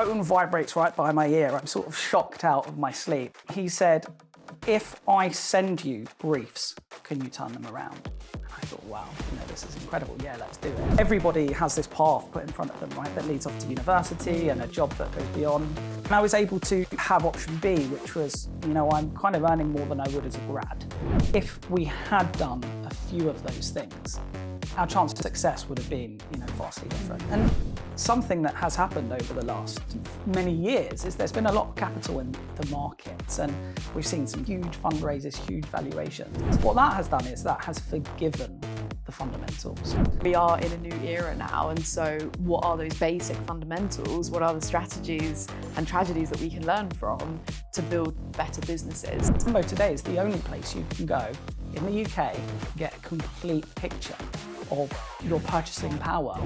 phone vibrates right by my ear. I'm sort of shocked out of my sleep. He said, if I send you briefs, can you turn them around? I thought, wow, this is incredible. Yeah, let's do it. Everybody has this path put in front of them, right, that leads off to university and a job that goes beyond. And I was able to have option B, which was, I'm kind of earning more than I would as a grad. If we had done a few of those things, our chance of success would have been, vastly different. And something that has happened over the last many years is there's been a lot of capital in the markets, and we've seen some huge fundraisers, huge valuations. What that has done is that has forgiven the fundamentals. We are in a new era now, and so what are those basic fundamentals? What are the strategies and tragedies that we can learn from to build better businesses? Tembo today is the only place you can go in the UK to get a complete picture of your purchasing power.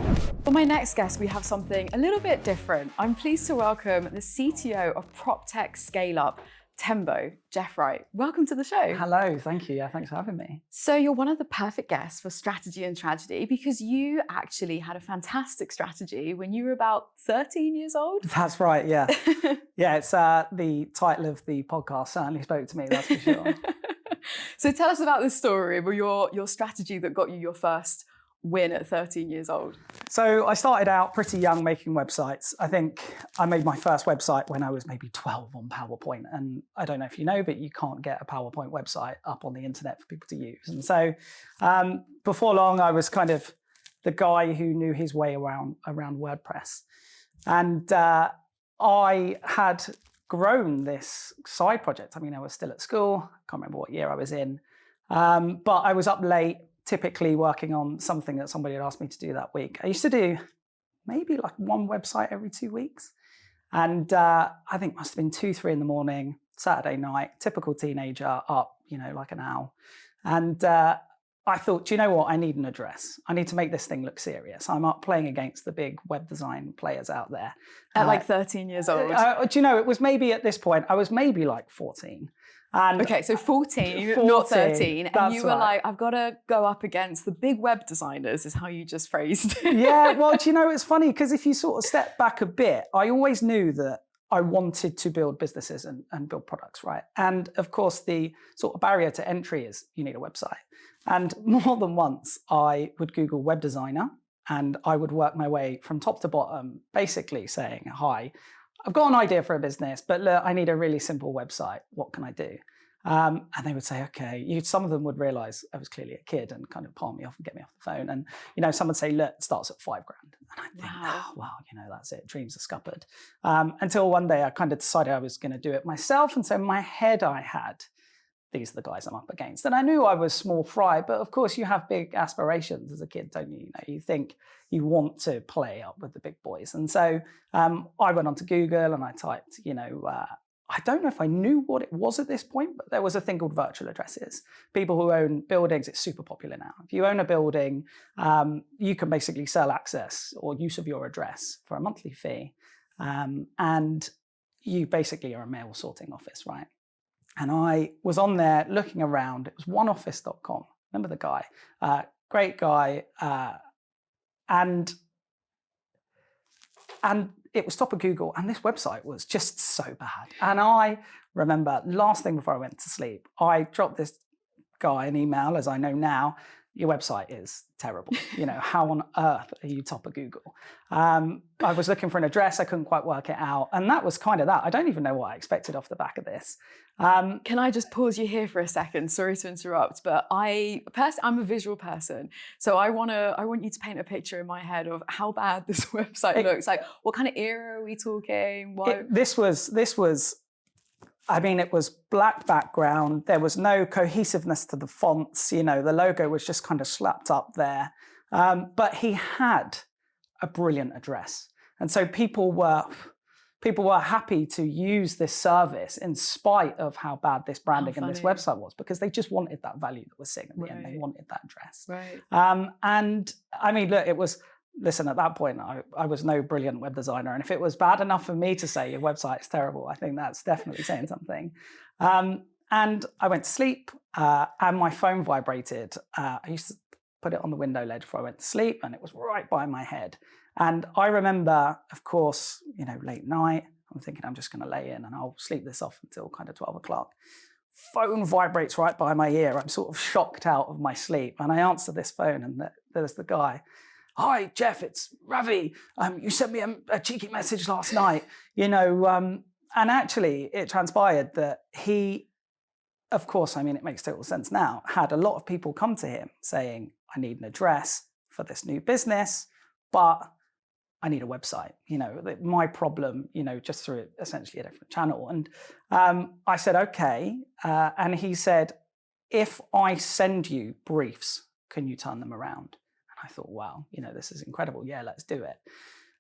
For my next guest, we have something a little bit different. I'm pleased to welcome the CTO of prop tech scale-up Tembo, Geoff Wright. Welcome to the show. Hello, thank you. Yeah, thanks for having me. So you're one of the perfect guests for strategy and tragedy because you actually had a fantastic strategy when you were about 13 years old. That's right, yeah. Yeah, it's the title of the podcast certainly spoke to me, that's for sure. So tell us about this story of your strategy that got you your first win at 13 years old. So I started out pretty young making websites. I think I made my first website when I was maybe 12 on PowerPoint. And I don't know if you know, but you can't get a PowerPoint website up on the internet for people to use. And so before long, I was kind of the guy who knew his way around WordPress. And I had grown this side project. I mean, I was still at school. I can't remember what year I was in. But I was up late, typically working on something that somebody had asked me to do that week. I used to do maybe like one website every 2 weeks. And I think it must have been 2, 3 in the morning, Saturday night, typical teenager up, like an owl. And I thought, do you know what? I need an address. I need to make this thing look serious. I'm up playing against the big web design players out there. At like 13 years old? Do you know, it was maybe at this point, I was maybe like 14. And okay, so 14, not 13. And you were right. like, I've got to go up against the big web designers, is how you just phrased it. Yeah, well, do you know, it's funny because if you sort of step back a bit, I always knew that I wanted to build businesses and build products, right? And of course, the sort of barrier to entry is you need a website. And more than once, I would Google web designer and I would work my way from top to bottom, basically saying, hi, I've got an idea for a business, but look, I need a really simple website. What can I do? And they would say, okay. Some of them would realize I was clearly a kid and kind of palm me off and get me off the phone. And, some would say, look, it starts at $5,000. And I think, that's it. Dreams are scuppered. Until one day I kind of decided I was going to do it myself. And so in my head, I had, these are the guys I'm up against. And I knew I was small fry, but of course you have big aspirations as a kid, don't you? You think you want to play up with the big boys. And so I went onto Google and I typed, I don't know if I knew what it was at this point, but there was a thing called virtual addresses. People who own buildings, it's super popular now. If you own a building, you can basically sell access or use of your address for a monthly fee. And you basically are a mail sorting office, right? And I was on there looking around. It was oneoffice.com. Remember the guy? Great guy. And it was top of Google. And this website was just so bad. And I remember, last thing before I went to sleep, I dropped this guy an email, as I know now, your website is terrible. How on earth are you top of Google? I was looking for an address. I couldn't quite work it out. And that was kind of that. I don't even know what I expected off the back of this. Can I just pause you here for a second? Sorry to interrupt, but I'm a visual person. So I want you to paint a picture in my head of how bad this website looks. Like, what kind of era are we talking? This was, it was black background. There was no cohesiveness to the fonts. The logo was just kind of slapped up there. But he had a brilliant address. And so people were happy to use this service in spite of how bad this branding and this website was, because they just wanted that value that was sitting at the end. They wanted that address. Right. Look, listen, at that point, I was no brilliant web designer. And if it was bad enough for me to say your website is terrible, I think that's definitely saying something. And I went to sleep and my phone vibrated. I used to put it on the window ledge before I went to sleep and it was right by my head. And I remember, of course, late night, I'm thinking I'm just going to lay in and I'll sleep this off until kind of 12 o'clock. Phone vibrates right by my ear. I'm sort of shocked out of my sleep. And I answer this phone and there's the guy. Hi, Geoff, it's Ravi. You sent me a cheeky message last night, and actually it transpired that he, of course, it makes total sense now, had a lot of people come to him saying, I need an address for this new business, but I need a website, my problem, just through essentially a different channel. And I said, okay. And he said, if I send you briefs, can you turn them around? And I thought, wow, this is incredible. Yeah, let's do it.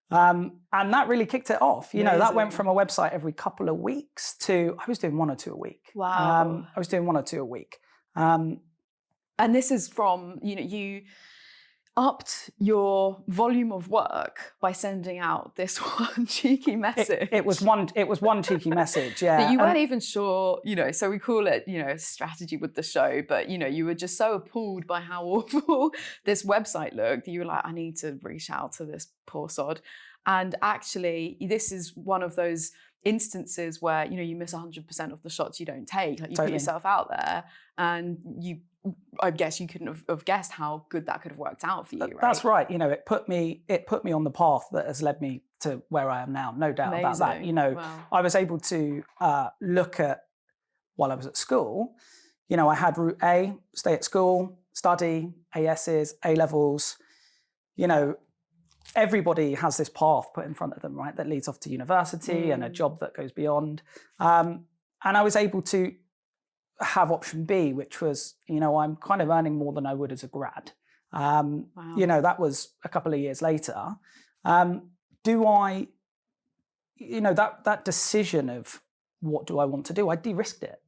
And that really kicked it off. That went from a website every couple of weeks to I was doing 1 or 2 a week. Wow. I was doing 1 or 2 a week. And this is from, you upped your volume of work by sending out this one cheeky message. It was one cheeky message, yeah. That you weren't even sure, so we call it, strategy with the show, but you were just so appalled by how awful this website looked that you were like, I need to reach out to this poor sod. And actually, this is one of those instances where, you miss 100% of the shots you don't take. Like you put yourself out there and I guess you couldn't have guessed how good that could have worked out for you, right? That's right. It put me on the path that has led me to where I am now. No doubt about that. Wow. I was able to look at, while I was at school, I had route A, stay at school, study, ASs, A-levels. Everybody has this path put in front of them, right? That leads off to university and a job that goes beyond. And I was able to have option B, which was, I'm kind of earning more than I would as a grad. Wow. That was a couple of years later. Do I, that decision of what do I want to do, I de-risked it,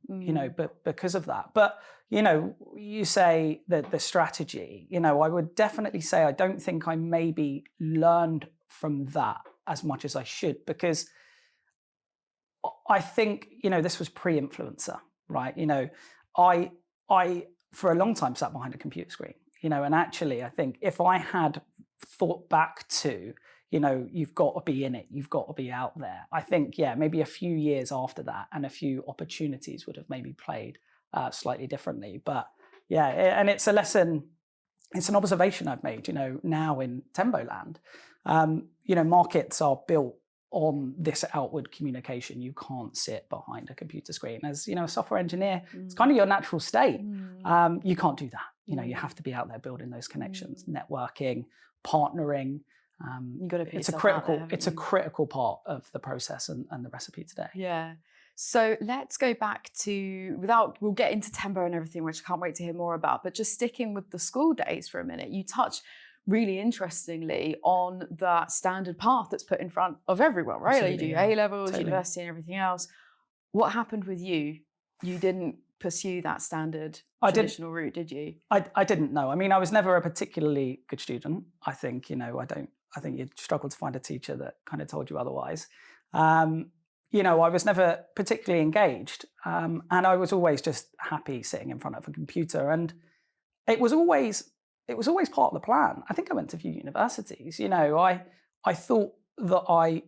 but because of that. But, you say that the strategy, I would definitely say I don't think I maybe learned from that as much as I should, because I think, this was pre-influencer. Right. I for a long time sat behind a computer screen, and actually I think if I had thought back to, you've got to be in it, you've got to be out there. I think, maybe a few years after that and a few opportunities would have maybe played slightly differently. But and it's a lesson, it's an observation I've made, now in Tembo land. Markets are built on this outward communication. You can't sit behind a computer screen. As a software engineer, it's kind of your natural state. You can't do that. You have to be out there building those connections, networking, partnering. You got to put it's yourself out there, it's a critical part of the process and the recipe today. Yeah. So let's go back to, we'll get into Tembo and everything, which I can't wait to hear more about, but just sticking with the school days for a minute, you touch really interestingly on that standard path that's put in front of everyone, right? Like you do your A-levels, university and everything else. What happened with you? You didn't pursue that standard traditional route, did you? I didn't know. I was never a particularly good student. I think, I think you'd struggle to find a teacher that kind of told you otherwise. I was never particularly engaged. And I was always just happy sitting in front of a computer. And it was always part of the plan. I think I went to a few universities. I thought that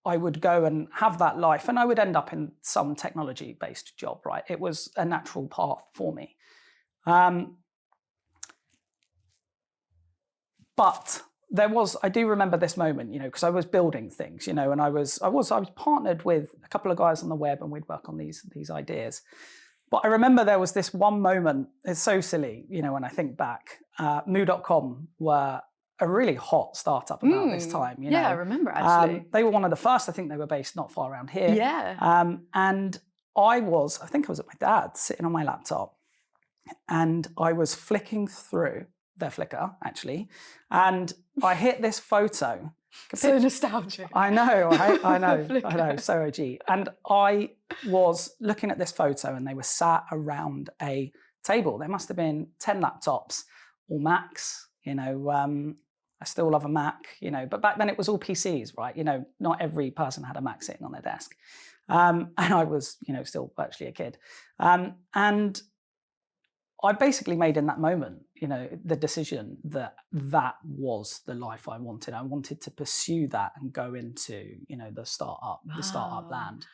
I would go and have that life and I would end up in some technology-based job, right? It was a natural path for me. But I do remember this moment, because I was building things, and I was partnered with a couple of guys on the web and we'd work on these ideas. But I remember there was this one moment, it's so silly, when I think back, Moo.com were a really hot startup about this time. Yeah, I remember actually. They were one of the first. I think they were based not far around here. Yeah. And I think I was at my dad's sitting on my laptop and I was flicking through their Flickr actually. And I hit this photo. So nostalgic. I know, I know, so OG. And I was looking at this photo and they were sat around a table. There must have been 10 laptops, all Macs, I still love a Mac, but back then it was all PCs, right? Not every person had a Mac sitting on their desk. And I was, still virtually a kid. And I basically made in that moment, the decision that was the life I wanted. I wanted to pursue that and go into, the startup land.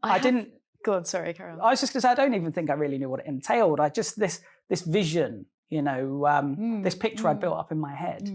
I didn't. Go on, sorry, Carol. I was just going to say, I don't even think I really knew what it entailed. I just, this vision, this picture I built up in my head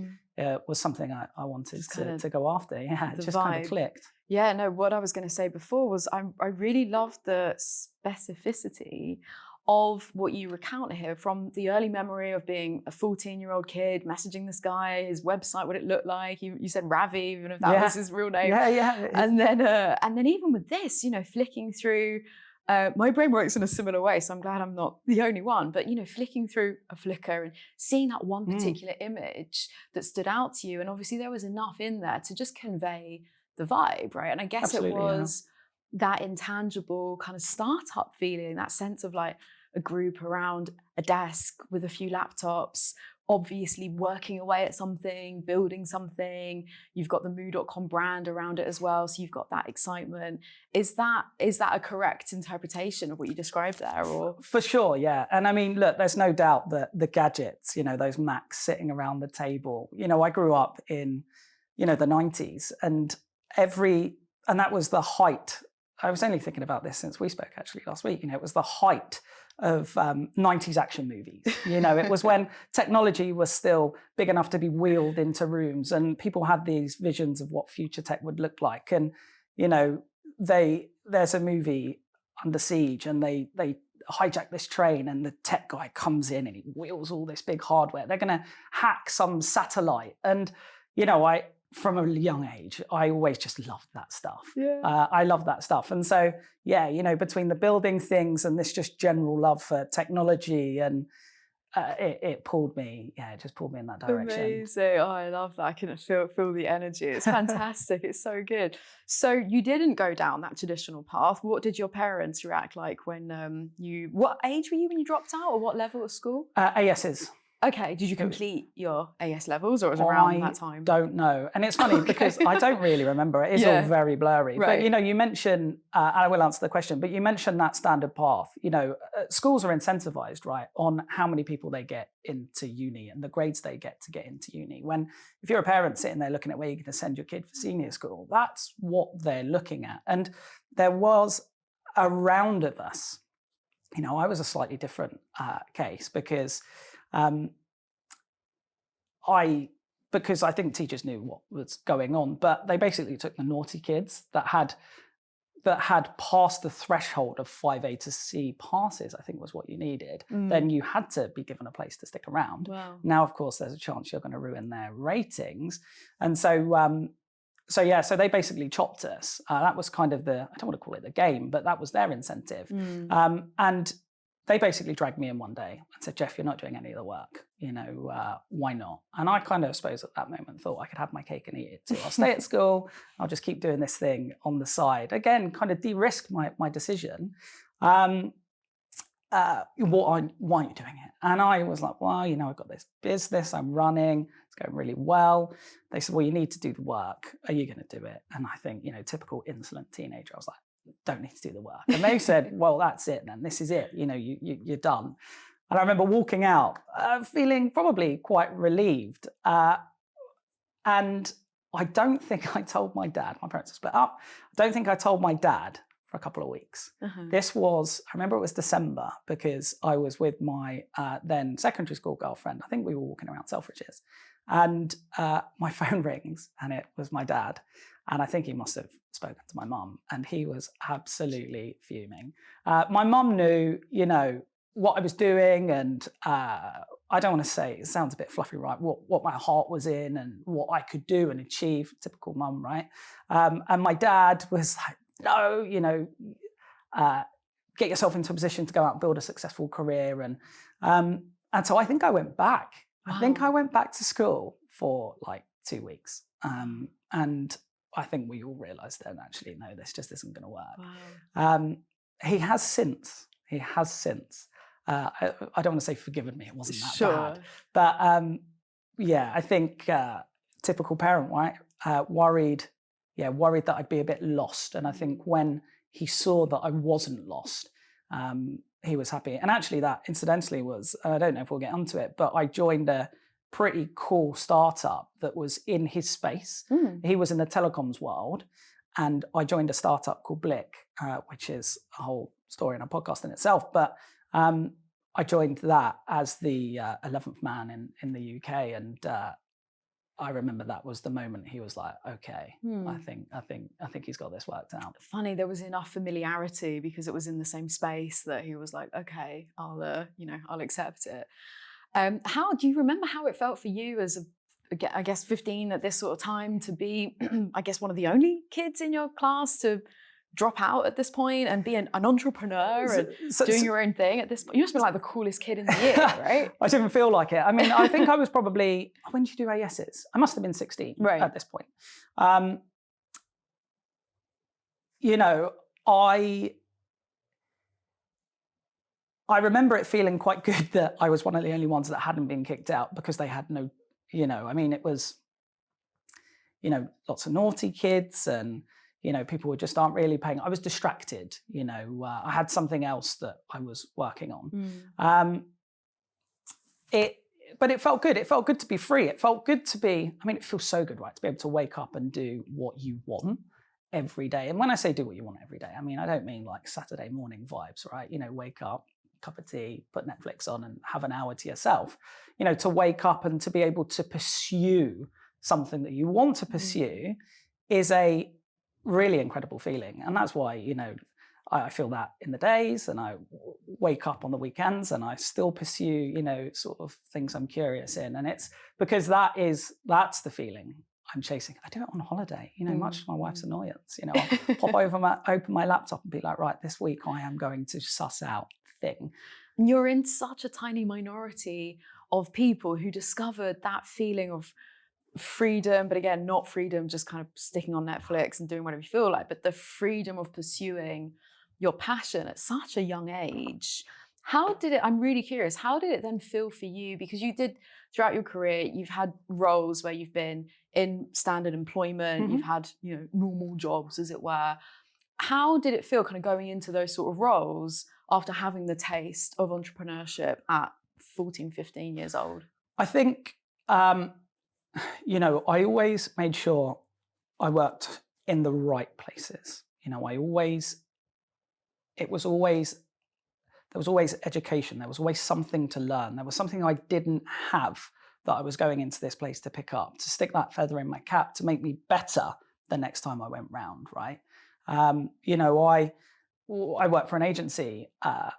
was something I wanted to go after. Yeah, it just kind of clicked. Yeah, no, what I was going to say before was I really love the specificity of what you recount here, from the early memory of being a 14-year-old kid, messaging this guy, his website, what it looked like. You said Ravi, even if that was his real name. Yeah. And then even with this, flicking through, my brain works in a similar way, so I'm glad I'm not the only one, but, flicking through a Flickr and seeing that one particular image that stood out to you. And obviously there was enough in there to just convey the vibe, right? And I guess Absolutely, it was that intangible kind of startup feeling, that sense of like a group around a desk with a few laptops, obviously working away at something, building something. You've got the moo.com brand around it as well, so you've got that excitement. Is that a correct interpretation of what you described there? Or for sure, yeah. And I mean, look, there's no doubt that the gadgets, those Macs sitting around the table. I grew up in, the 90s, and that was the height. I was only thinking about this since we spoke actually last week. It was the height of 90s action movies. It was when technology was still big enough to be wheeled into rooms, and people had these visions of what future tech would look like. And, there's a movie, Under Siege, and they hijack this train, and the tech guy comes in and he wheels all this big hardware. They're going to hack some satellite. And, from a young age, I always just loved that stuff. Yeah. I love that stuff. And so, between the building things and this just general love for technology, and it pulled me, it just pulled me in that direction. Amazing. Oh, I love that. I can feel the energy. It's fantastic. It's so good. So you didn't go down that traditional path. What did your parents react like when what age were you when you dropped out, or what level of school? ASs. Okay, did you complete your AS levels, or was it around that time? I don't know. And it's funny because I don't really remember. It is all very blurry. Right. But, you mentioned, and I will answer the question, but you mentioned that standard path. Schools are incentivized, right, on how many people they get into uni and the grades they get to get into uni. If you're a parent sitting there looking at where you're going to send your kid for senior school, that's what they're looking at. And there was a round of us. I was a slightly different case because I think teachers knew what was going on, but they basically took the naughty kids that had passed the threshold of 5 A to C passes, I think was what you needed. Then you had to be given a place to stick around. Wow. Now, of course, there's a chance you're going to ruin their ratings. And so they basically chopped us. That was kind of I don't want to call it the game, but that was their incentive. And they basically dragged me in one day and said, Geoff, you're not doing any of the work. Why not? And I kind of, suppose at that moment, thought I could have my cake and eat it too. I'll stay at school. I'll just keep doing this thing on the side. Again, kind of de-risk my decision. Why aren't you doing it? And I was like, well, I've got this business I'm running. It's going really well. They said, well, you need to do the work. Are you going to do it? And I think, typical insolent teenager, I was like, don't need to do the work. And they said, well, that's it then. This is it. You're done. And I remember walking out feeling probably quite relieved. And I don't think I told my dad. My parents are split up. I don't think I told my dad for a couple of weeks. This was, I remember it was December, because I was with my then secondary school girlfriend. I think we were walking around Selfridges. And my phone rings, and it was my dad. And I think he must have spoken to my mum, and he was absolutely fuming. My mum knew, what I was doing, and I don't want to say, it sounds a bit fluffy, right? What my heart was in and what I could do and achieve. Typical mum, right? And my dad was like, no, get yourself into a position to go out and build a successful career. And so I think I went back. Wow. I think I went back to school for like 2 weeks. And I think we all realised then, actually, no, this just isn't going to work. Wow. He has since. I don't want to say forgiven me. It wasn't that bad. But I think typical parent, right? Worried that I'd be a bit lost. And I think when he saw that I wasn't lost, he was happy. And actually that incidentally was, I don't know if we'll get onto it, but I joined a pretty cool startup that was in his space. He was in the telecoms world, and I joined a startup called Blick, which is a whole story and a podcast in itself. But I joined that as the 11th man in the UK, and I remember that was the moment he was like, okay, I think he's got this worked out. Funny, there was enough familiarity because it was in the same space that he was like, okay, I'll accept it. How do you remember how it felt for you as I guess 15 at this sort of time to be, I guess, one of the only kids in your class to drop out at this point and be an entrepreneur and doing your own thing at this point? You must be like the coolest kid in the year, right? I didn't feel like it. I mean, I think I was probably, when did you do ASs? I must have been 16 at this point. I remember it feeling quite good that I was one of the only ones that hadn't been kicked out, because they had no, I mean, it was, lots of naughty kids, and, people who just aren't really paying. I was distracted, I had something else that I was working on. But it felt good. It felt good to be free. It felt good to be, I mean, it feels so good, right? To be able to wake up and do what you want every day. And when I say do what you want every day, I mean, I don't mean like Saturday morning vibes, right? Wake up, cup of tea, put Netflix on and have an hour to yourself. To wake up and to be able to pursue something that you want to pursue is a really incredible feeling. And that's why, I feel that in the days, and I wake up on the weekends and I still pursue, sort of things I'm curious in. And it's because that's the feeling I'm chasing. I do it on holiday, much to my wife's annoyance. I'll pop over open my laptop and be like, right, this week I am going to suss out thing. You're in such a tiny minority of people who discovered that feeling of freedom, but again, not freedom just kind of sticking on Netflix and doing whatever you feel like, but the freedom of pursuing your passion at such a young age. I'm really curious, how did it then feel for you? Because you did, throughout your career, you've had roles where you've been in standard employment, you've had, normal jobs, as it were. How did it feel kind of going into those sort of roles after having the taste of entrepreneurship at 14, 15 years old? I think, I always made sure I worked in the right places. There was always education. There was always something to learn. There was something I didn't have that I was going into this place to pick up, to stick that feather in my cap, to make me better the next time I went round, right? I worked for an agency. I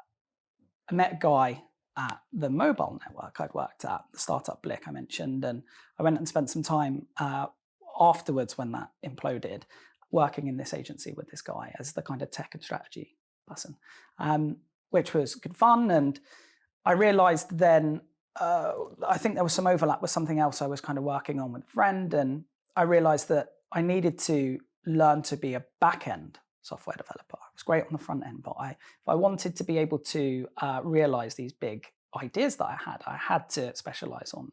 met a guy at the mobile network I'd worked at, the startup Blick I mentioned, and I went and spent some time afterwards when that imploded, working in this agency with this guy as the kind of tech and strategy person, which was good fun. And I realized then, I think there was some overlap with something else I was kind of working on with a friend, and I realized that I needed to learn to be a back-end software developer. I was great on the front end, but if I wanted to be able to realize these big ideas that I had to specialize on,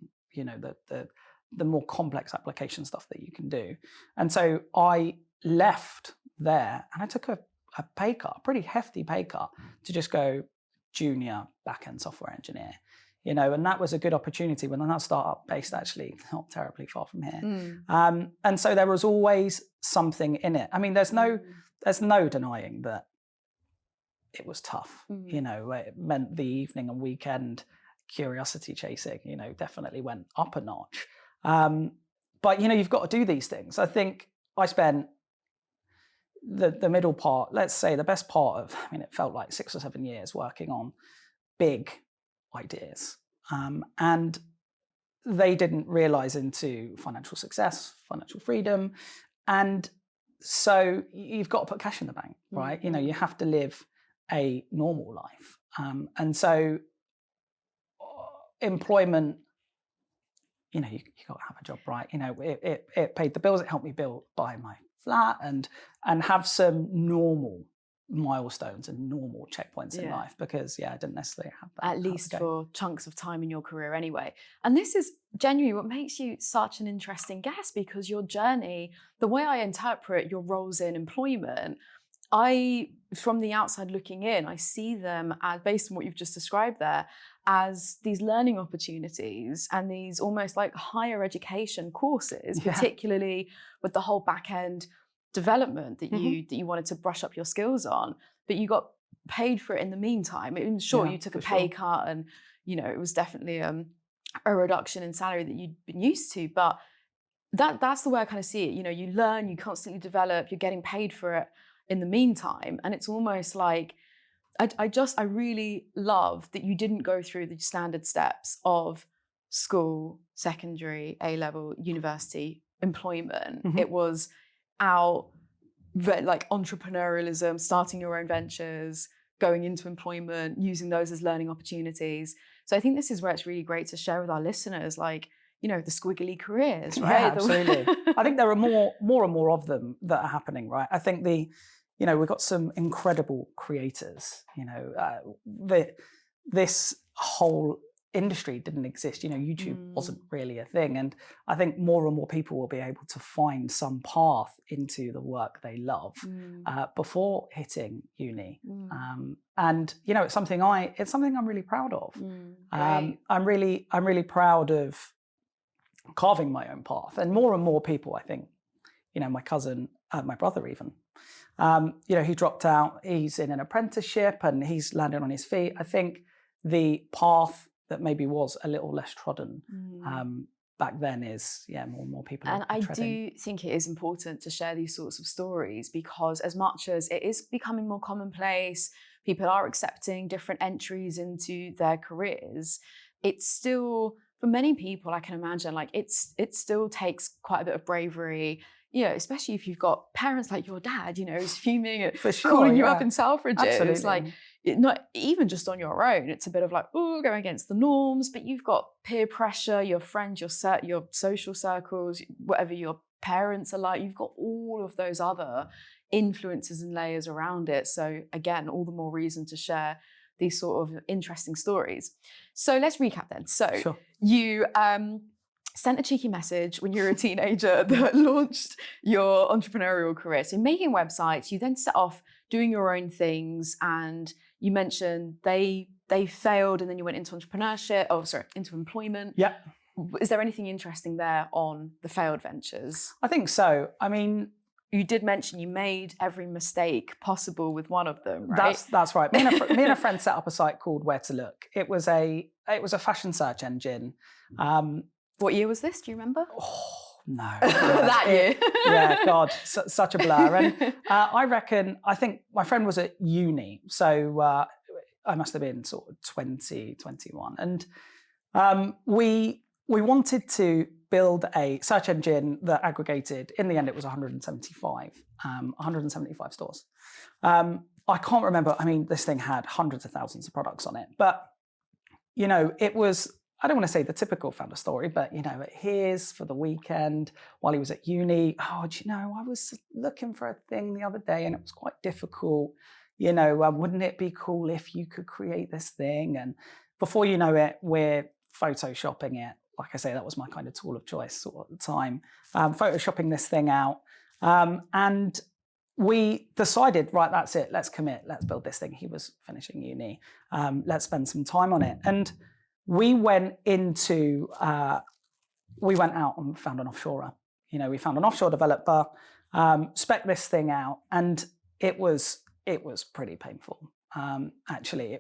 the more complex application stuff that you can do. And so I left there and I took a pay cut, a pretty hefty pay cut, to just go junior back-end software engineer. And that was a good opportunity when that startup based actually not terribly far from here. And so there was always something in it. I mean, there's no denying that it was tough. It meant the evening and weekend curiosity chasing, definitely went up a notch. But, you've got to do these things. I think I spent the middle part, let's say the best part of, it felt like 6 or 7 years working on big ideas. And they didn't realize into financial success, financial freedom. And so you've got to put cash in the bank, right? You have to live a normal life. And so employment, you got to have a job, right? It paid the bills. It helped me buy my flat and have some normal milestones and normal checkpoints in life, because I didn't necessarily have that. At least for chunks of time in your career anyway. And this is genuinely what makes you such an interesting guest, because your journey, the way I interpret your roles in employment, from the outside looking in, I see them as, based on what you've just described there, as these learning opportunities and these almost like higher education courses, particularly with the whole back end development that you wanted to brush up your skills on, but you got paid for it in the meantime. I mean, sure, you took a pay cut, and it was definitely a reduction in salary that you'd been used to, but that's the way I kind of see it. You learn, you constantly develop, you're getting paid for it in the meantime, and it's almost like I really love that you didn't go through the standard steps of school, secondary, A-level, university, employment. It was out, like entrepreneurialism, starting your own ventures, going into employment, using those as learning opportunities. So I think this is where it's really great to share with our listeners, like, the squiggly careers, right? Yeah, absolutely. I think there are more and more of them that are happening, right? I think we've got some incredible creators. This whole industry didn't exist. YouTube wasn't really a thing. And I think more and more people will be able to find some path into the work they love before hitting uni. And it's something I'm really proud of. I'm really proud of carving my own path. And more people, I think, my cousin, my brother even, he dropped out, he's in an apprenticeship and he's landed on his feet. I think the path that maybe was a little less trodden back then is, more and more people. And I do think it is important to share these sorts of stories, because as much as it is becoming more commonplace, people are accepting different entries into their careers, it's still, for many people, I can imagine, like it still takes quite a bit of bravery, especially if you've got parents like your dad, who's fuming at calling you up in Selfridges. Absolutely. It's like, not even just on your own, it's a bit of like, going against the norms, but you've got peer pressure, your friends, your social circles, whatever your parents are like, you've got all of those other influences and layers around it. So again, all the more reason to share these sort of interesting stories. So let's recap then. So you sent a cheeky message when you were a teenager that launched your entrepreneurial career. So making websites, you then set off doing your own things, and you mentioned they failed, and then you went into into employment. Yeah. Is there anything interesting there on the failed ventures? I think so. I mean, you did mention you made every mistake possible with one of them, right? That's right. Me and a friend set up a site called Where to Look. It was a fashion search engine. What year was this? Do you remember? Oh, no. That year. Yeah, God, such a blur. And I think my friend was at uni, so I must have been sort of 20, 21. And we wanted to build a search engine that aggregated, in the end it was 175 stores. I can't remember, this thing had hundreds of thousands of products on it, but it was, I don't want to say the typical founder story, but here's for the weekend while he was at uni. I was looking for a thing the other day and it was quite difficult. Wouldn't it be cool if you could create this thing? And before you know it, we're photoshopping it. Like I say, that was my kind of tool of choice sort of at the time. Photoshopping this thing out. And we decided, right, that's it. Let's commit. Let's build this thing. He was finishing uni. Let's spend some time on it. And we went out and found an offshorer. We found an offshore developer, spec'd this thing out, and it was pretty painful. Actually,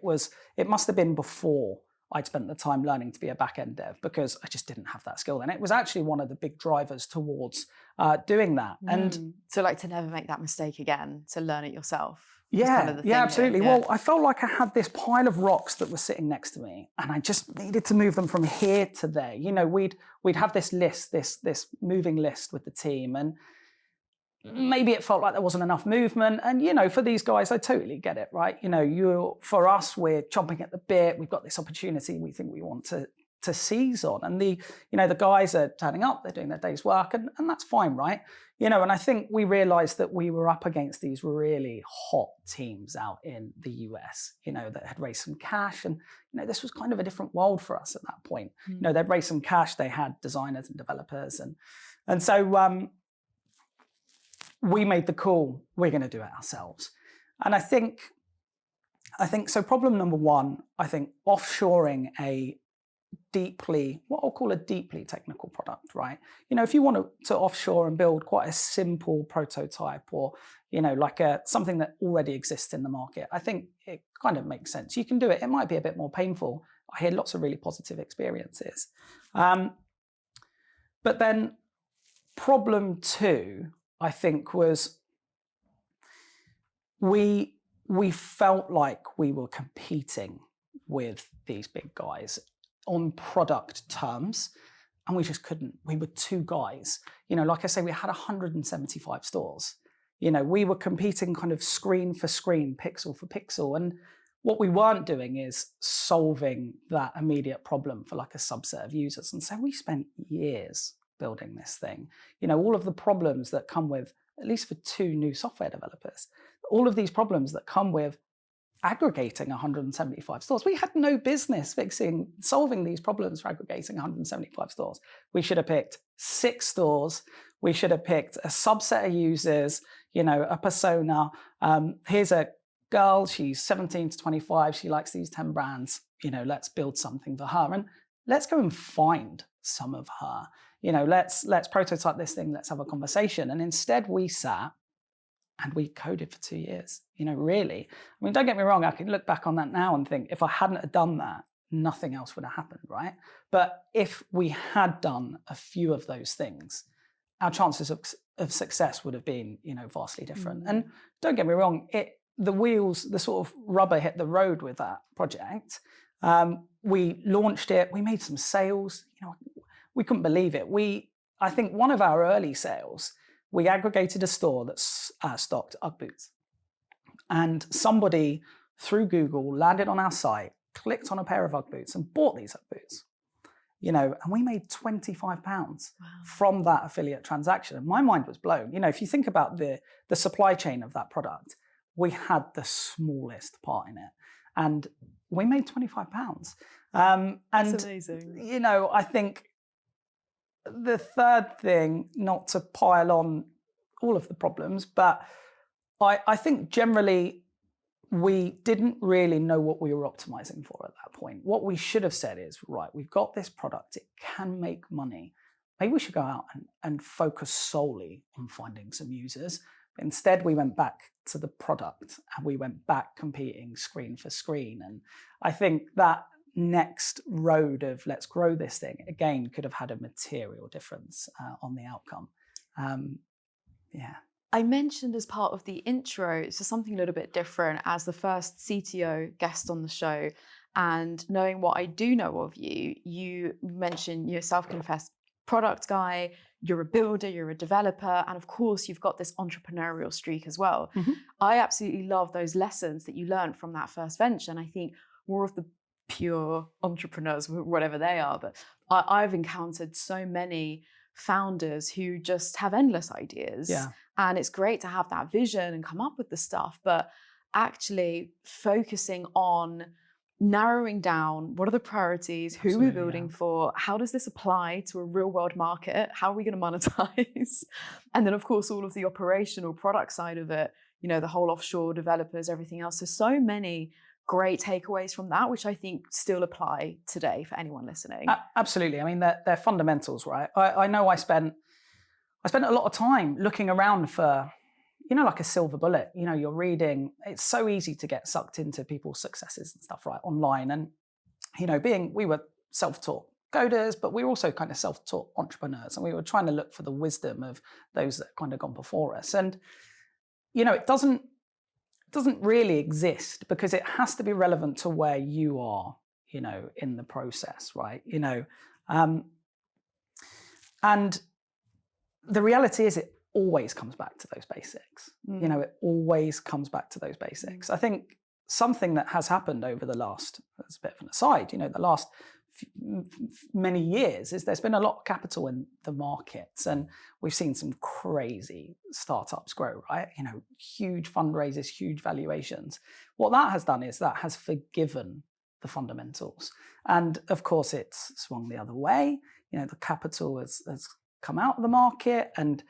it must have been before I'd spent the time learning to be a back-end dev, because I just didn't have that skill. And it was actually one of the big drivers towards doing that. And so like to never make that mistake again, to learn it yourself. Yeah, absolutely. Yeah. Well, I felt like I had this pile of rocks that were sitting next to me, and I just needed to move them from here to there. We'd have this list, this moving list with the team, and maybe it felt like there wasn't enough movement. And, for these guys, I totally get it, right? For us, we're chomping at the bit. We've got this opportunity we think we want to seize on. And the guys are turning up, they're doing their day's work, and that's fine, right? And I think we realized that we were up against these really hot teams out in the US, that had raised some cash. And, this was kind of a different world for us at that point. They'd raised some cash, they had designers and developers. And so we made the call, we're going to do it ourselves. And I think so. Problem number one, I think offshoring what I'll call a deeply technical product, right? If you want to offshore and build quite a simple prototype, or like something that already exists in the market, I think it kind of makes sense. You can do it. It might be a bit more painful. I hear lots of really positive experiences. But then problem two, I think, was we felt like we were competing with these big guys on product terms, and we just couldn't. We were two guys. Like I say, we had 175 stores. We were competing kind of screen for screen, pixel for pixel, and what we weren't doing is solving that immediate problem for like a subset of users. And so we spent years building this thing. All of the problems that come with, at least for two new software developers, all of these problems that come with aggregating 175 stores. We had no business solving these problems for aggregating 175 stores. We should have picked 6 stores. We should have picked a subset of users, a persona. Here's a girl, she's 17 to 25. She likes these 10 brands. Let's build something for her, and let's go and find some of her. Let's prototype this thing. Let's have a conversation. And instead we sat and we coded for 2 years. Really. I mean, don't get me wrong. I can look back on that now and think, if I hadn't have done that, nothing else would have happened, right? But if we had done a few of those things, our chances of success would have been, vastly different. And don't get me wrong, the sort of rubber hit the road with that project. We launched it. We made some sales. We couldn't believe it. I think one of our early sales, we aggregated a store that stocked Ugg boots. And somebody through Google landed on our site, clicked on a pair of Ugg boots and bought these Ugg boots. And we made £25 from that affiliate transaction. And my mind was blown. If you think about the supply chain of that product, we had the smallest part in it. And we made £25. That's amazing. I think the third thing, not to pile on all of the problems, but I think generally we didn't really know what we were optimizing for at that point. What we should have said is, right, we've got this product, it can make money. Maybe we should go out and focus solely on finding some users. But instead, we went back to the product and we went back competing screen for screen. And I think that next road of let's grow this thing, again, could have had a material difference on the outcome. I mentioned as part of the intro, so something a little bit different, as the first CTO guest on the show, and knowing what I do know of you, you mentioned you're a self-confessed product guy, you're a builder, you're a developer, and of course you've got this entrepreneurial streak as well. I absolutely love those lessons that you learned from that first venture, and I think more of the pure entrepreneurs, whatever they are, but I've encountered so many founders who just have endless ideas. And it's great to have that vision and come up with the stuff, but actually focusing on narrowing down what are the priorities, who we're building for, how does this apply to a real world market, how are we going to monetize? And then of course, all of the operational product side of it, the whole offshore developers, everything else. So many great takeaways from that, which I think still apply today for anyone listening. Absolutely. I mean, they're fundamentals, right? I know I spent a lot of time looking around for, like a silver bullet. You're reading, it's so easy to get sucked into people's successes and stuff, right, online. And, we were self-taught coders, but we were also kind of self-taught entrepreneurs. And we were trying to look for the wisdom of those that kind of gone before us. And, it doesn't really exist because it has to be relevant to where you are, in the process, right? And the reality is it always comes back to those basics. It always comes back to those basics. I think something that has happened over the last, as a bit of an aside, the last many years is there's been a lot of capital in the markets, and we've seen some crazy startups grow, right? Huge fundraisers, huge valuations. What that has done is that has forgiven the fundamentals. And of course it's swung the other way. The capital has come out of the market, and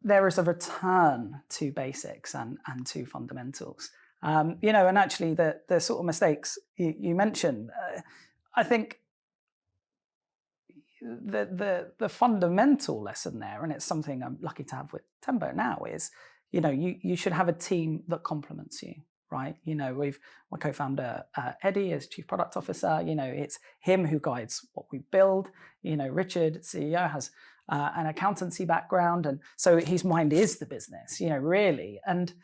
there is a return to basics and to fundamentals. And actually the sort of mistakes you mentioned, I think the fundamental lesson there, and it's something I'm lucky to have with Tembo now, is you should have a team that complements you, right? My co-founder Eddie is Chief Product Officer. It's him who guides what we build. Richard, CEO, has an accountancy background, and so his mind is the business, really. And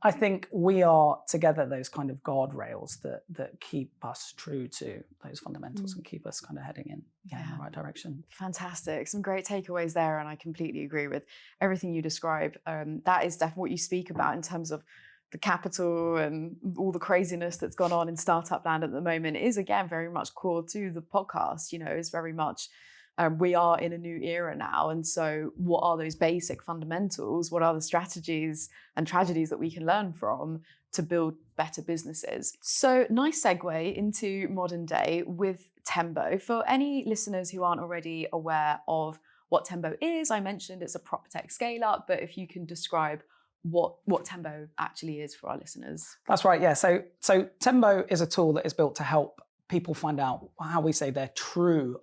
I think we are together those kind of guardrails that keep us true to those fundamentals and keep us kind of heading in the right direction. Fantastic. Some great takeaways there. And I completely agree with everything you describe. That is definitely what you speak about in terms of the capital and all the craziness that's gone on in startup land at the moment is, again, very much core to the podcast, is very much we are in a new era now. And so what are those basic fundamentals? What are the strategies and tragedies that we can learn from to build better businesses? So nice segue into modern day with Tembo. For any listeners who aren't already aware of what Tembo is, I mentioned it's a prop tech scale up, but if you can describe what Tembo actually is for our listeners. That's right, yeah. So Tembo is a tool that is built to help people find out how we say their true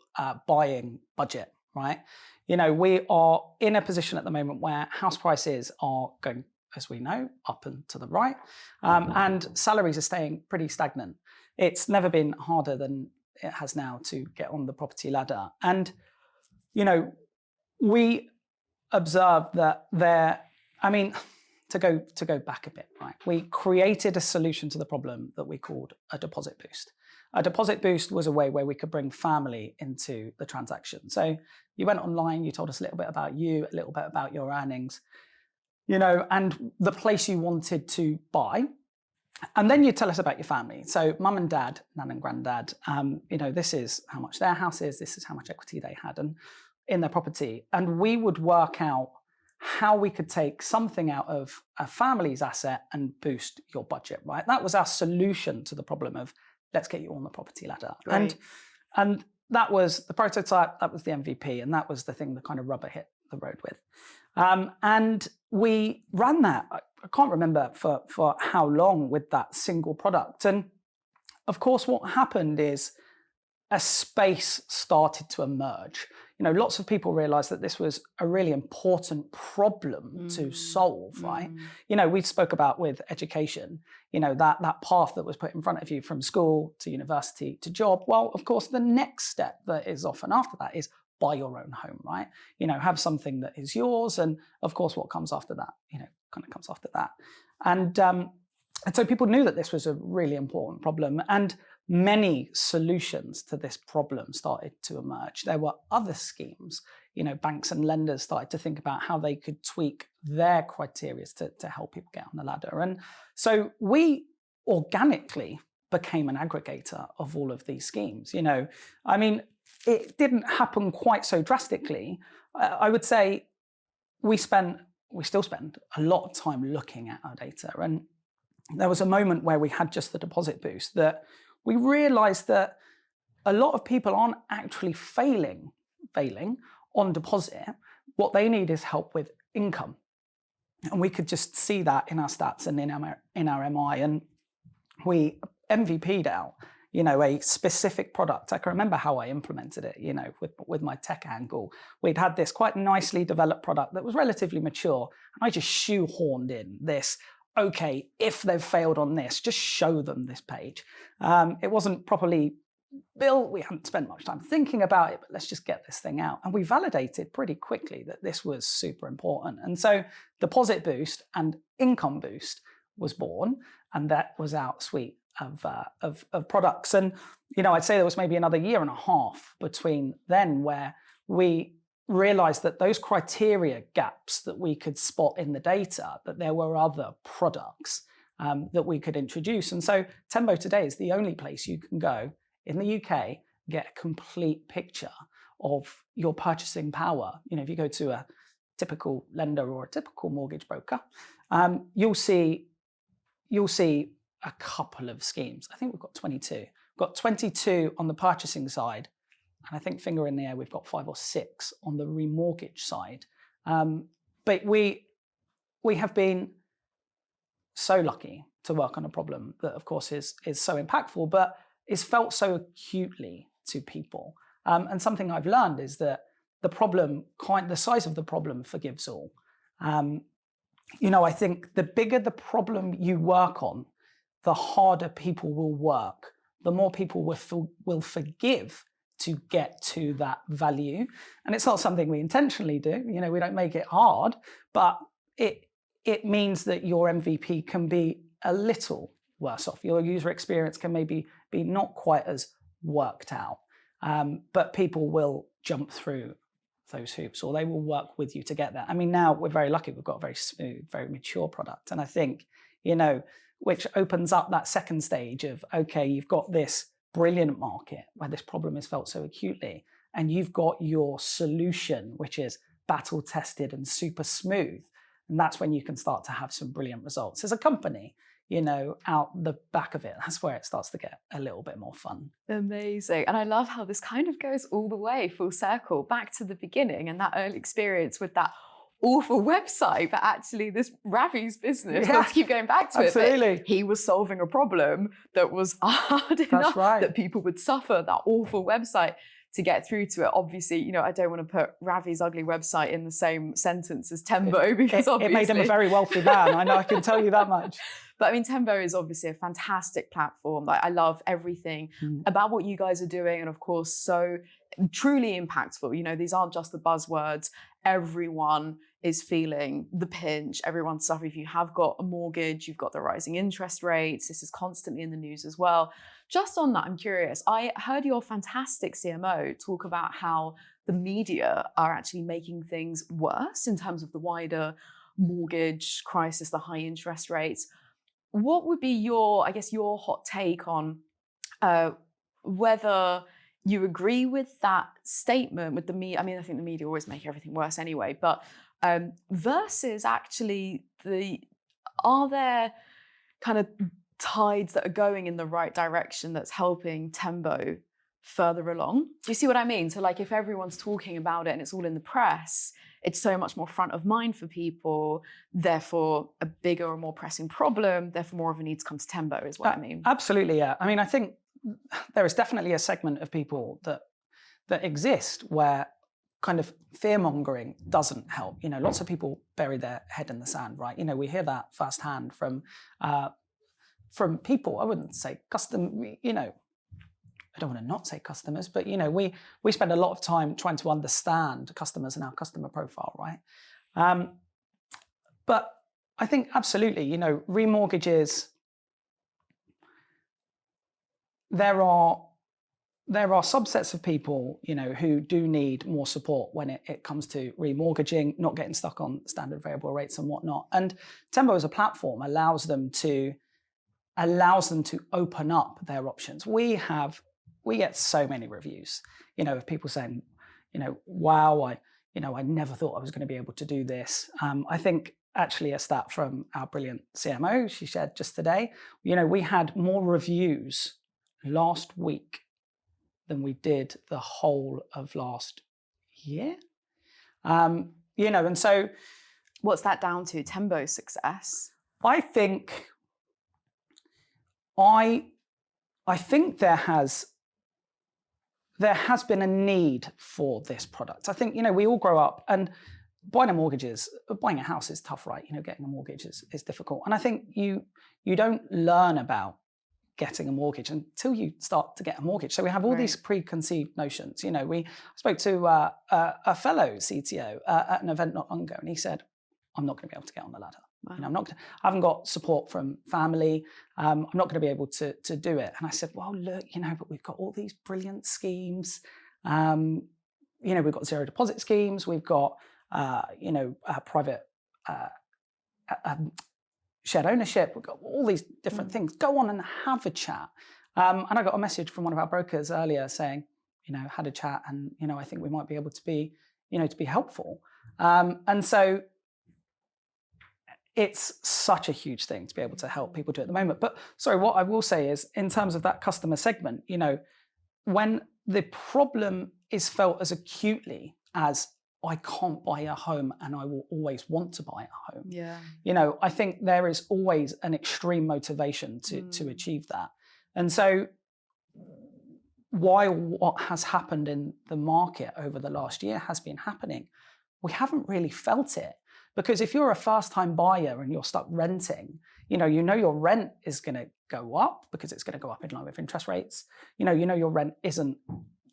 buying budget, right? We are in a position at the moment where house prices are going, as we know, up and to the right, and salaries are staying pretty stagnant. It's never been harder than it has now to get on the property ladder. And, we observed that to go back a bit, right? We created a solution to the problem that we called a deposit boost. A deposit boost was a way where we could bring family into the transaction. So you went online, you told us a little bit about you, a little bit about your earnings, and the place you wanted to buy. And then you tell us about your family. So mum and dad, nan and granddad, this is how much their house is, this is how much equity they had and in their property. And we would work out how we could take something out of a family's asset and boost your budget, right? That was our solution to the problem of let's get you on the property ladder. Right. And that was the prototype, that was the MVP, and that was the thing that kind of rubber hit the road with. And we ran that, I can't remember for how long, with that single product. And of course, what happened is a space started to emerge. Lots of people realized that this was a really important problem to solve, right? We spoke about with education, that path that was put in front of you from school to university to job. Well, of course, the next step that is often after that is buy your own home, right? Have something that is yours. And of course, what comes after that, kind of comes after that. And so people knew that this was a really important problem. And many solutions to this problem started to emerge. There were other schemes, banks and lenders started to think about how they could tweak their criteria to help people get on the ladder. And so we organically became an aggregator of all of these schemes. It didn't happen quite so drastically. I would say we still spend a lot of time looking at our data. And there was a moment where we had just the deposit boost that we realized that a lot of people aren't actually failing on deposit. What they need is help with income. And we could just see that in our stats and in our MI. And we MVP'd out, a specific product. I can remember how I implemented it, with my tech angle. We'd had this quite nicely developed product that was relatively mature. And I just shoehorned in this, okay, if they've failed on this, just show them this page. It wasn't properly built. We hadn't spent much time thinking about it, but let's just get this thing out. And we validated pretty quickly that this was super important. And so deposit boost and income boost was born, and that was our suite of products. And, I'd say there was maybe another year and a half between then where we realized that those criteria gaps that we could spot in the data, that there were other products that we could introduce. And so Tembo today is the only place you can go in the UK, get a complete picture of your purchasing power. If you go to a typical lender or a typical mortgage broker, you'll see a couple of schemes. I think we've got 22. We've got 22 on the purchasing side. And I think finger in the air, we've got 5 or 6 on the remortgage side. but we have been so lucky to work on a problem that, of course, is so impactful, but is felt so acutely to people. And something I've learned is that the size of the problem forgives all. I think the bigger the problem you work on, the harder people will work, the more people will forgive to get to that value. And it's not something we intentionally do. We don't make it hard, but it means that your MVP can be a little worse off. Your user experience can maybe be not quite as worked out, but people will jump through those hoops, or they will work with you to get there. I mean, now we're very lucky. We've got a very smooth, very mature product. And I think, which opens up that second stage of, okay, you've got this brilliant market where this problem is felt so acutely, and you've got your solution, which is battle tested and super smooth. And that's when you can start to have some brilliant results as a company, out the back of it. That's where it starts to get a little bit more fun. Amazing. And I love how this kind of goes all the way full circle back to the beginning and that early experience with that awful website, but actually this Ravi's business, let's keep going back to absolutely. It, he was solving a problem that was hard enough that people would suffer that awful website to get through to it. Obviously, I don't want to put Ravi's ugly website in the same sentence as Tembo, because obviously it made him a very wealthy man. I know, I can tell you that much. But I mean, Tembo is obviously a fantastic platform. Like, I love everything about what you guys are doing, and of course, so truly impactful. These aren't just the buzzwords. Everyone is feeling the pinch. Everyone's suffering. If you have got a mortgage, you've got the rising interest rates. This is constantly in the news as well. Just on that, I'm curious. I heard your fantastic CMO talk about how the media are actually making things worse in terms of the wider mortgage crisis, the high interest rates. What would be your hot take on whether you agree with that statement with the media? I mean, I think the media always make everything worse anyway, but versus actually are there kind of tides that are going in the right direction that's helping Tembo further along? Do you see what I mean? So like, if everyone's talking about it and it's all in the press, it's so much more front of mind for people, therefore a bigger or more pressing problem, therefore more of a need to come to Tembo is what I mean. Absolutely, yeah. I mean, I think there is definitely a segment of people that exist where kind of fear-mongering doesn't help. Lots of people bury their head in the sand, right? We hear that firsthand from people. I wouldn't say I don't want to not say customers, but we spend a lot of time trying to understand customers and our customer profile, right? But I think absolutely, remortgages, there are subsets of people, who do need more support when it comes to remortgaging, not getting stuck on standard variable rates and whatnot. And Tembo as a platform allows them to open up their options. We get so many reviews, of people saying, wow, I never thought I was going to be able to do this. I think actually a stat from our brilliant CMO, she shared just today, we had more reviews last week than we did the whole of last year. And so what's that down to? Tembo's success? I think there has been a need for this product. I think, we all grow up, and buying a house is tough, right? Getting a mortgage is difficult. And I think you don't learn about getting a mortgage until you start to get a mortgage. So we have all these preconceived notions. We spoke to a fellow CTO at an event not long ago, and he said, I'm not going to be able to get on the ladder. Wow. I haven't got support from family. I'm not going to be able to do it. And I said, well, look, but we've got all these brilliant schemes. We've got zero deposit schemes. We've got, private shared ownership. We've got all these different things. Go on and have a chat. And I got a message from one of our brokers earlier saying, had a chat, and, I think we might be able to be helpful. And so it's such a huge thing to be able to help people do at the moment. But sorry, what I will say is, in terms of that customer segment, when the problem is felt as acutely as I can't buy a home and I will always want to buy a home. Yeah. I think there is always an extreme motivation to achieve that. And so while what has happened in the market over the last year has been happening, we haven't really felt it. Because if you're a first-time buyer and you're stuck renting, you know your rent is going to go up because it's going to go up in line with interest rates. You know your rent isn't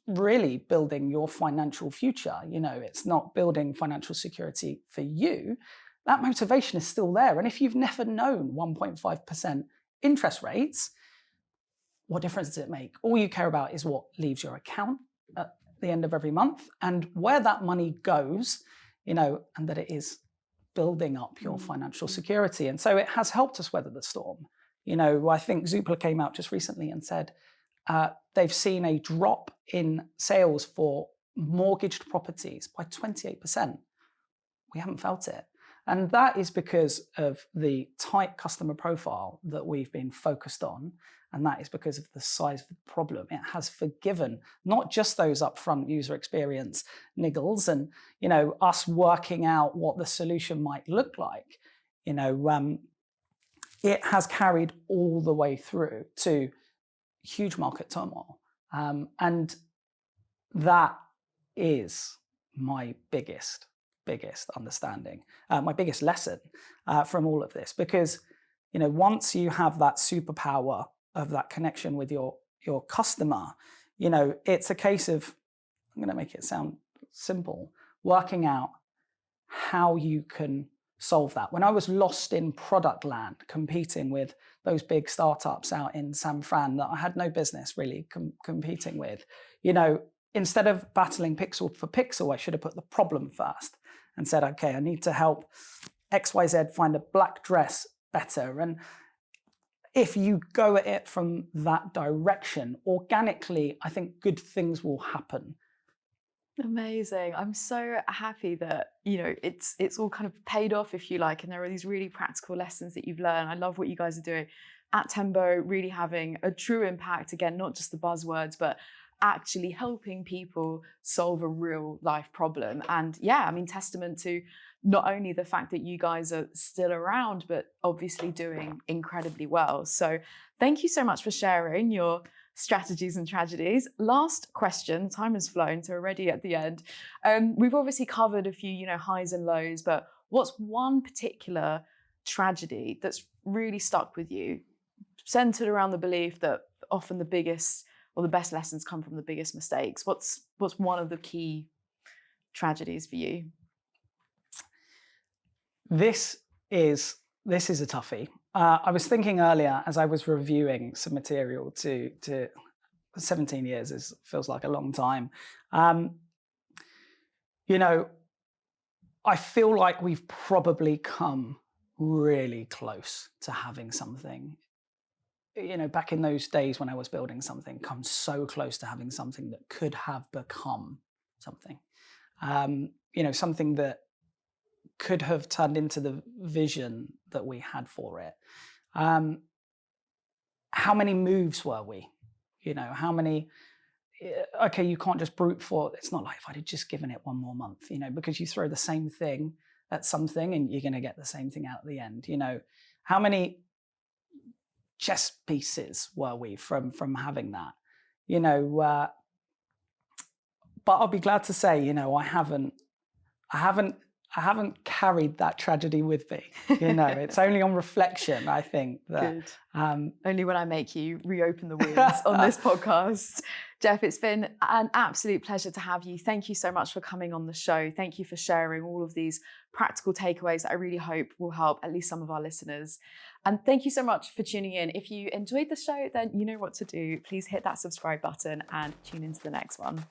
really building your financial future. It's not building financial security for you. That motivation is still there. And if you've never known 1.5% interest rates, what difference does it make? All you care about is what leaves your account at the end of every month and where that money goes, and that it is building up your financial security. And so it has helped us weather the storm. I think Zoopla came out just recently and said they've seen a drop in sales for mortgaged properties by 28%. We haven't felt it. And that is because of the tight customer profile that we've been focused on. And that is because of the size of the problem. It has forgiven not just those upfront user experience niggles and, us working out what the solution might look like. It has carried all the way through to huge market turmoil. And that is my biggest understanding, my biggest lesson from all of this. Because, once you have that superpower of that connection with your customer, it's a case of, I'm going to make it sound simple, working out how you can solve that. When I was lost in product land, competing with those big startups out in San Fran that I had no business really competing with, instead of battling pixel for pixel, I should have put the problem first and said, okay, I need to help XYZ find a black dress better. And if you go at it from that direction, organically, I think good things will happen. Amazing. I'm so happy that, it's all kind of paid off, if you like, and there are these really practical lessons that you've learned. I love what you guys are doing at Tembo, really having a true impact. Again, not just the buzzwords, but actually helping people solve a real life problem. And testament to not only the fact that you guys are still around, but obviously doing incredibly well. So thank you so much for sharing your strategies and tragedies. Last question, time has flown, so already at the end. We've obviously covered a few, highs and lows, but what's one particular tragedy that's really stuck with you, centered around the belief that often the biggest or the best lessons come from the biggest mistakes? What's one of the key tragedies for you? This is a toughie. I was thinking earlier as I was reviewing some material to 17 years feels like a long time. I feel like we've probably come really close to having something. Back in those days when I was building something, come so close to having something that could have become something. Something that could have turned into the vision that we had for it. How many moves were we? How many? Okay, you can't just brute force. It's not like if I'd just given it one more month, because you throw the same thing at something and you're going to get the same thing out at the end. How many chess pieces were we from having that? But I'll be glad to say, I haven't carried that tragedy with me. It's only on reflection, I think, that only when I make you reopen the wounds on this podcast. Geoff, it's been an absolute pleasure to have you. Thank you so much for coming on the show. Thank you for sharing all of these practical takeaways that I really hope will help at least some of our listeners. And thank you so much for tuning in. If you enjoyed the show, then you know what to do. Please hit that subscribe button and tune into the next one.